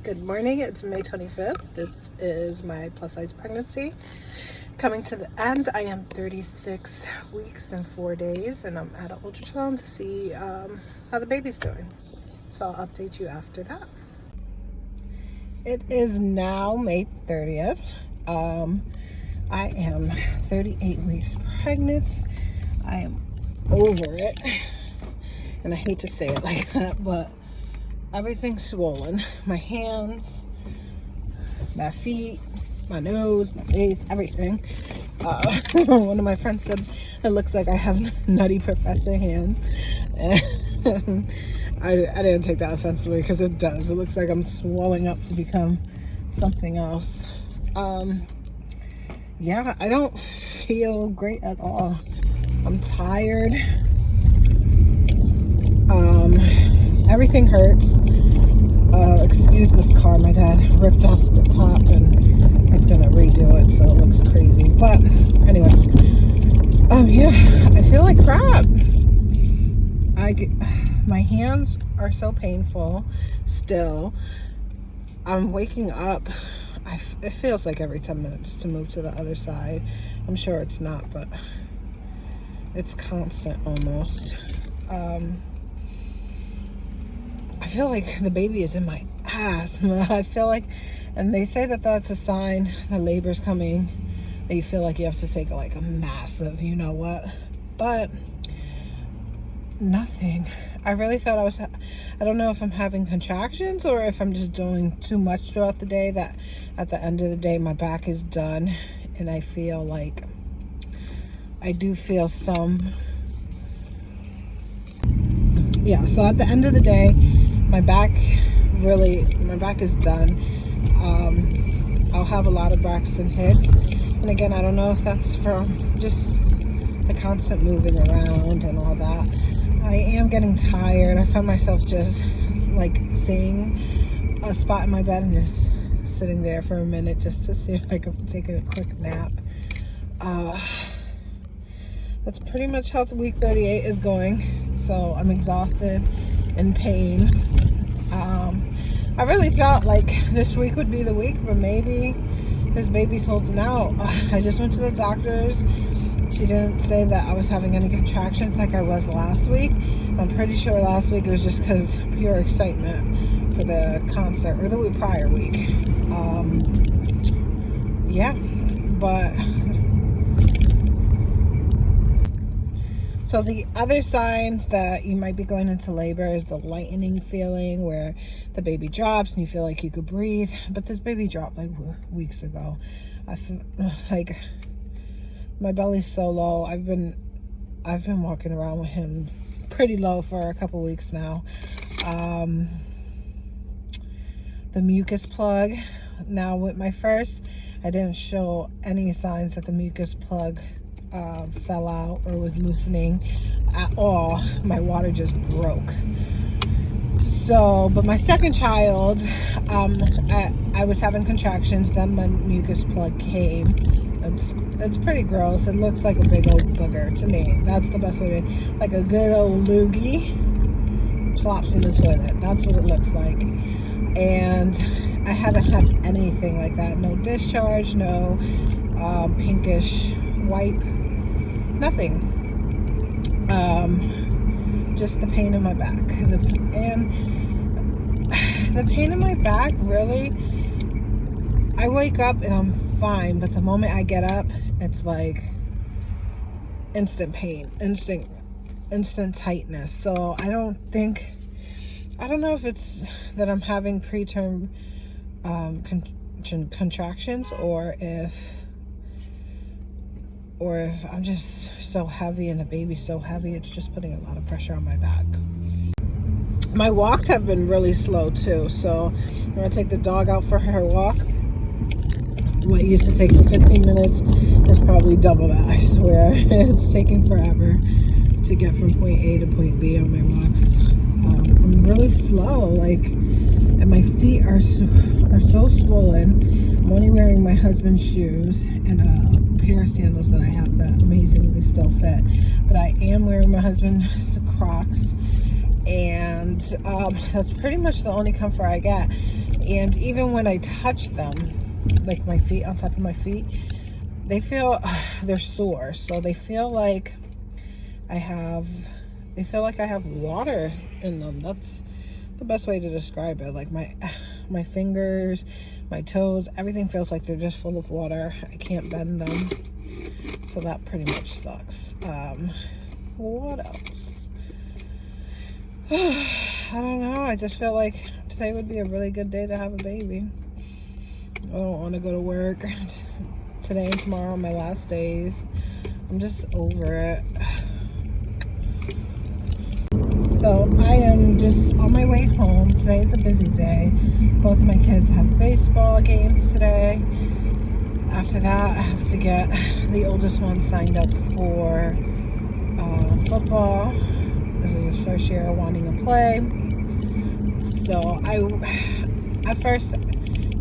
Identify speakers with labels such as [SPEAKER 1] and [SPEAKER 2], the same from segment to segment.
[SPEAKER 1] Good morning, it's May 25th. This is my plus size pregnancy coming to the end. I am 36 weeks and 4 days and I'm at an ultrasound to see how the baby's doing. So I'll update you after that. It is now May 30th. I am 38 weeks pregnant. I am over it. And I hate to say it like that, but everything's swollen. My hands, my feet, my nose, my face, everything. One of my friends said it looks like I have Nutty Professor hands. And I didn't take that offensively because it does. It looks like I'm swelling up to become something else. Yeah, I don't feel great at all. I'm tired. Everything hurts. Excuse this car. My dad ripped off the top and he's gonna redo it, so it looks crazy. But anyways, yeah, I feel like crap. My hands are so painful still. I'm waking up. It feels like every 10 minutes to move to the other side. I'm sure it's not, but it's constant almost. I feel like the baby is in my ass. I feel like, and they say that that's a sign that labor's coming, that you feel like you have to take like a massive, you know what, but nothing. I really thought I don't know if I'm having contractions or if I'm just doing too much throughout the day, that at the end of the day my back is done and I feel like I do feel some, yeah, so at the end of the day my back is done. I'll have a lot of Braxton hits, and again, I don't know if that's from just the constant moving around and all that. I am getting tired. I find myself just like seeing a spot in my bed and just sitting there for a minute just to see if I could take a quick nap. That's pretty much how the week 38 is going. So I'm exhausted, in pain. I really thought like this week would be the week, but maybe this baby's holding out. I just went to the doctor's. She didn't say that I was having any contractions like I was last week. I'm pretty sure last week it was just because pure excitement for the concert, or the prior week. Yeah, but so the other signs that you might be going into labor is the lightening feeling where the baby drops and you feel like you could breathe, but this baby dropped like weeks ago. I feel like my belly's so low. I've been walking around with him pretty low for a couple weeks now. The mucus plug, now with my first, I didn't show any signs that the mucus plug fell out or was loosening at all. My water just broke. So, but my second child, I was having contractions, then my mucus plug came. It's pretty gross. It looks like a big old booger to me. That's the best way to, like a good old loogie plops in the toilet. That's what it looks like. And I haven't had anything like that. No discharge, no pinkish wipe, nothing. Just the pain in my back. And the pain in my back, really, I wake up and I'm fine, but the moment I get up, it's like instant pain, instant tightness. So I don't know if it's that I'm having preterm contractions or if I'm just so heavy and the baby's so heavy, it's just putting a lot of pressure on my back. My walks have been really slow too, so when I take the dog out for her walk, what used to take me 15 minutes is probably double that, I swear. It's taking forever to get from point A to point B on my walks. I'm really slow, like, and my feet are so swollen. I'm only wearing my husband's shoes and a pair of sandals that I have that amazingly still fit. But I am wearing my husband's Crocs, and that's pretty much the only comfort I get. And even when I touch them, like my feet, on top of my feet, they feel, they're sore. So they feel like I have water in them. That's the best way to describe it. Like my fingers, my toes, everything feels like they're just full of water. I can't bend them. So that pretty much sucks. What else? I don't know. I just feel like today would be a really good day to have a baby. I don't want to go to work. Today and tomorrow are my last days. I'm just over it. So I am just on my way home. Today is a busy day. Both of my kids have baseball games today. After that, I have to get the oldest one signed up for football. This is his first year wanting to play. So at first,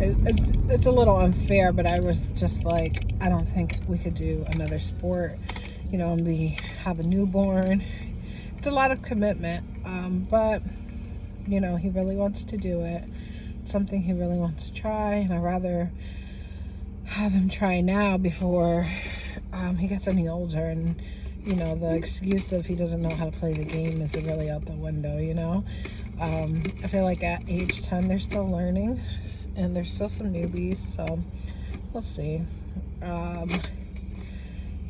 [SPEAKER 1] it's a little unfair, but I was just like, I don't think we could do another sport, you know, and we have a newborn. It's a lot of commitment, but you know, he really wants to do it. It's something he really wants to try, and I'd rather have him try now before he gets any older. And you know, the excuse of he doesn't know how to play the game is really out the window, you know. I feel like at age 10 they're still learning, and there's still some newbies, so we'll see.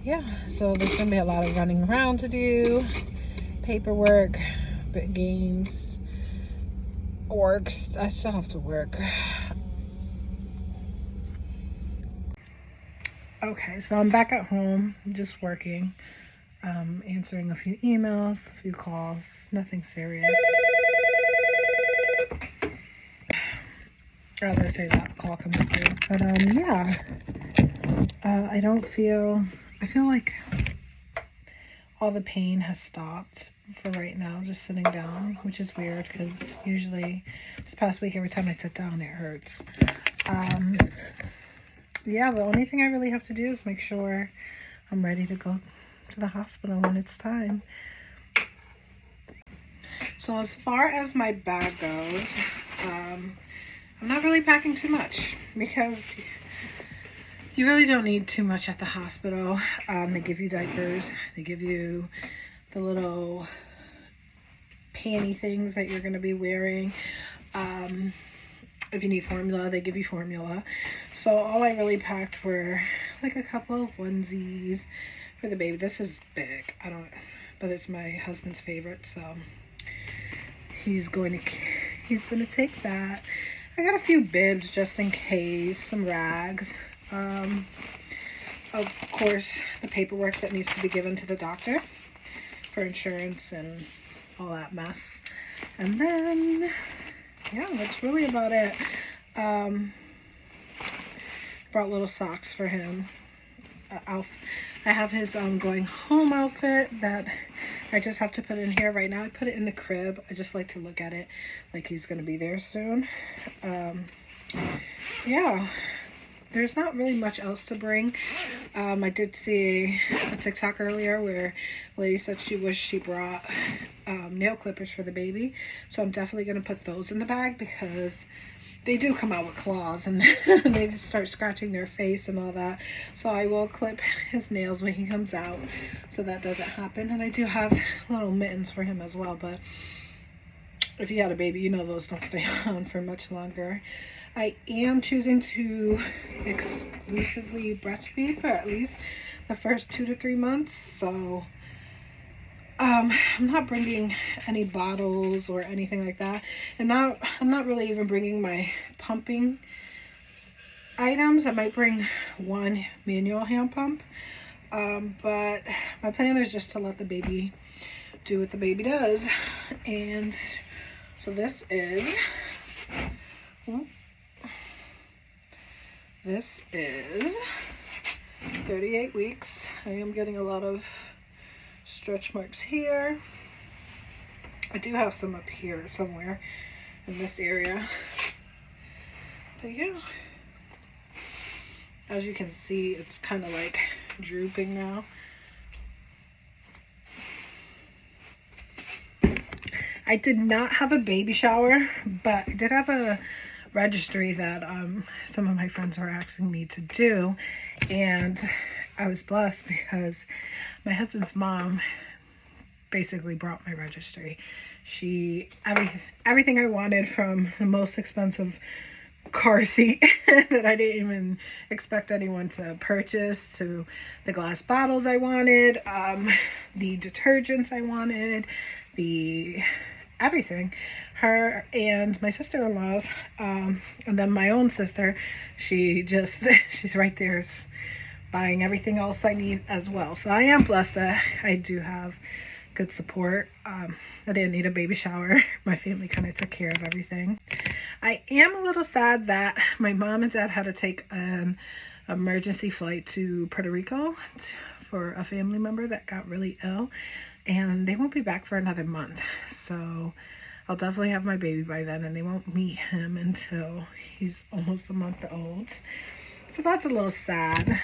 [SPEAKER 1] Yeah, so there's gonna be a lot of running around to do, paperwork, games, work. I still have to work. Okay, so I'm back at home, just working, answering a few emails, a few calls, nothing serious. As I say that, call comes through. But yeah, I feel like all the pain has stopped for right now, just sitting down, which is weird because usually this past week, every time I sit down, it hurts. Yeah, the only thing I really have to do is make sure I'm ready to go to the hospital when it's time. So as far as my bag goes, I'm not really packing too much because you really don't need too much at the hospital. They give you diapers, they give you the little panty things that you're going to be wearing. If you need formula, they give you formula. So all I really packed were like a couple of onesies for the baby. This is big, but it's my husband's favorite, so he's going to take that. I got a few bibs just in case, some rags. Of course, the paperwork that needs to be given to the doctor for insurance and all that mess. And then, yeah, that's really about it. Brought little socks for him. I have his going home outfit that I just have to put in here right now. I put it in the crib. I just like to look at it like he's going to be there soon. Yeah, there's not really much else to bring. I did see a TikTok earlier where a lady said she wished she brought nail clippers for the baby. So I'm definitely going to put those in the bag because they do come out with claws and they just start scratching their face and all that. So I will clip his nails when he comes out so that doesn't happen. And I do have little mittens for him as well, but if you had a baby, you know those don't stay on for much longer. I am choosing to exclusively breastfeed for at least the first 2 to 3 months. So I'm not bringing any bottles or anything like that. And now I'm not really even bringing my pumping items. I might bring one manual hand pump. But my plan is just to let the baby do what the baby does. And so this is 38 weeks. I am getting a lot of stretch marks here. I do have some up here somewhere in this area. But yeah, as you can see, it's kind of like drooping now. I did not have a baby shower, but I did have a registry that some of my friends were asking me to do, and I was blessed because my husband's mom basically brought my registry. Everything I wanted, from the most expensive car seat that I didn't even expect anyone to purchase, to the glass bottles I wanted, the detergents I wanted, everything. Her and my sister-in-laws, and then my own sister, she's right there buying everything else I need as well. So I am blessed that I do have good support. I didn't need a baby shower. My family kind of took care of everything. I am a little sad that my mom and dad had to take an emergency flight to Puerto Rico for a family member that got really ill, and they won't be back for another month. So I'll definitely have my baby by then, and they won't meet him until he's almost a month old. So that's a little sad.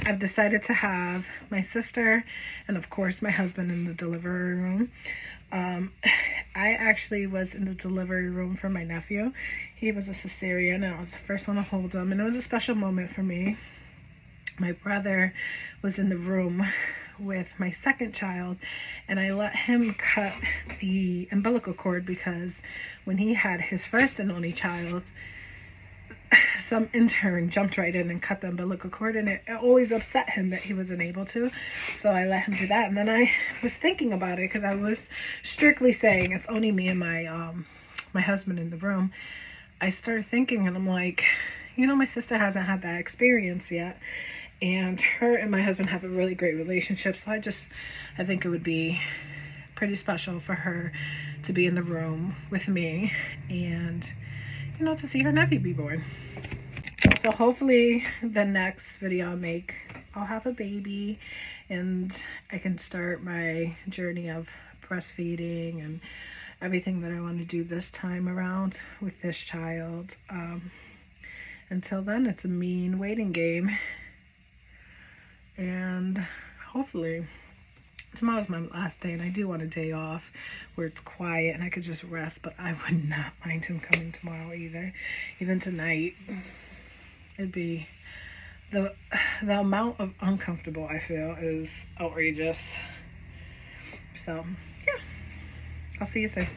[SPEAKER 1] I've decided to have my sister and of course my husband in the delivery room. I actually was in the delivery room for my nephew. He was a cesarean, and I was the first one to hold him, and it was a special moment for me. My brother was in the room with my second child, and I let him cut the umbilical cord because when he had his first and only child, some intern jumped right in and cut the umbilical cord, and it always upset him that he wasn't able to. So I let him do that. And then I was thinking about it, because I was strictly saying it's only me and my husband in the room. I started thinking, and I'm like, you know, my sister hasn't had that experience yet, and her and my husband have a really great relationship. So I think it would be pretty special for her to be in the room with me, and to see her nephew be born. So hopefully the next video I make, I'll have a baby and I can start my journey of breastfeeding and everything that I want to do this time around with this child. Until then, it's a mean waiting game, and hopefully tomorrow's my last day, and I do want a day off where it's quiet and I could just rest, but I would not mind him coming tomorrow either. Even tonight, it'd be, the amount of uncomfortable I feel is outrageous. So, yeah. I'll see you soon.